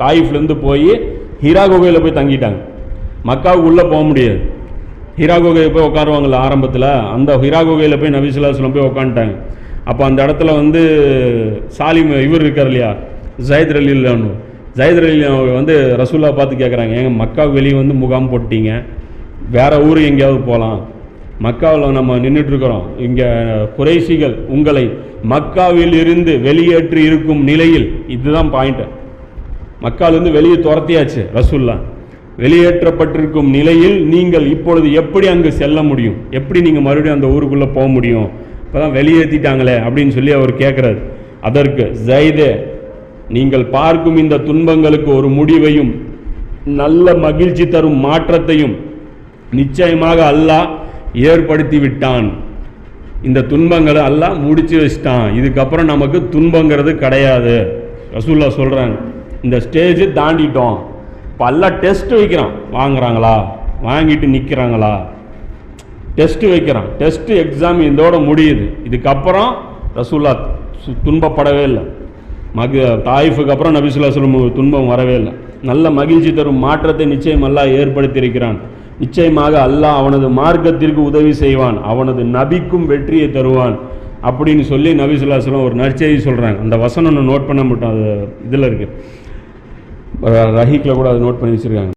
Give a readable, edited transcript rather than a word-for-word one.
தாயிஃப்லேருந்து போய் ஹிரா குகையில் போய் தங்கிட்டாங்க. மக்காவுக்கு உள்ளே போக முடியாது. ஹிரா குகையை போய் உட்காருவாங்கள்ல ஆரம்பத்தில், அந்த ஹிரா குகையில் போய் நபி ஸல்லல்லாஹு அலைஹி வஸல்லம் போய் உட்காந்துட்டாங்க. அப்போ அந்த இடத்துல வந்து சாலிம் இவர் இருக்கார் இல்லையா, ஜயத் ரலியல்லாஹு, ஜயத் ரலியல்லாஹு வந்து ரசூலுல்லாஹ் பார்த்து கேட்குறாங்க, ஏங்க மக்காவுக்கு வெளியே வந்து முகாம் போட்டீங்க, வேற ஊர் எங்கேயாவது போகலாம், மக்காவில் நம்ம நின்றுட்டுருக்கிறோம், இங்கே குறைஷிகள் உங்களை மக்காவில் இருந்து வெளியேற்றி இருக்கும் நிலையில், இதுதான் பாயிண்ட், மக்காவிலிருந்து வெளியே துரத்தியாச்சு ரசூலுல்லாஹ், வெளியேற்றப்பட்டிருக்கும் நிலையில் நீங்கள் இப்பொழுது எப்படி அங்கு செல்ல முடியும், எப்படி நீங்கள் மறுபடியும் அந்த ஊருக்குள்ளே போக முடியும், இப்போ தான் வெளியேற்றிட்டாங்களே அப்படின்னு சொல்லி அவர் கேட்குறாரு. அதற்கு ஜைதே, நீங்கள் பார்க்கும் இந்த துன்பங்களுக்கு ஒரு முடிவையும் நல்ல மகிழ்ச்சி தரும் மாற்றத்தையும் நிச்சயமாக அல்லாஹ் ஏற்படுத்தி விட்டான். இந்த துன்பங்களை அல்லாஹ் முடிச்சு வச்சிட்டான், இதுக்கப்புறம் நமக்கு துன்பங்கிறது கிடையாது. ரசூலுல்லாஹ் சொல்கிறாங்க, இந்த ஸ்டேஜ் தாண்டிட்டோம், இப்போ எல்லாம் டெஸ்ட் வைக்கிறான், வாங்குறாங்களா, வாங்கிட்டு நிற்கிறாங்களா, டெஸ்ட் வைக்கிறான், டெஸ்ட் எக்ஸாம் இதோட முடியுது. இதுக்கப்புறம் ரசூலுல்லாஹ் துன்பப்படவே இல்லை. தாயிஃபுக்கு அப்புறம் நபி ஸல்லல்லாஹு அலைஹி வஸல்லம் துன்பம் வரவே இல்லை. நல்ல மகிழ்ச்சி தரும் மாற்றத்தை நிச்சயம் அல்லாஹ் ஏற்படுத்தியிருக்கிறான். நிச்சயமாக அல்லாஹ் அவனது மார்க்கத்திற்கு உதவி செய்வான், அவனது நபிக்கும் வெற்றியை தருவான் அப்படின்னு சொல்லி நபி ஸல்லல்லாஹு அலைஹி வஸல்லம் ஒரு நற்செய்தி சொல்கிறாங்க. அந்த வசனம் நோட் பண்ண மாட்டோம், அது இதில் இருக்குது, ரஹீக்கில் கூட அதை நோட் பண்ணி வச்சுருக்காங்க.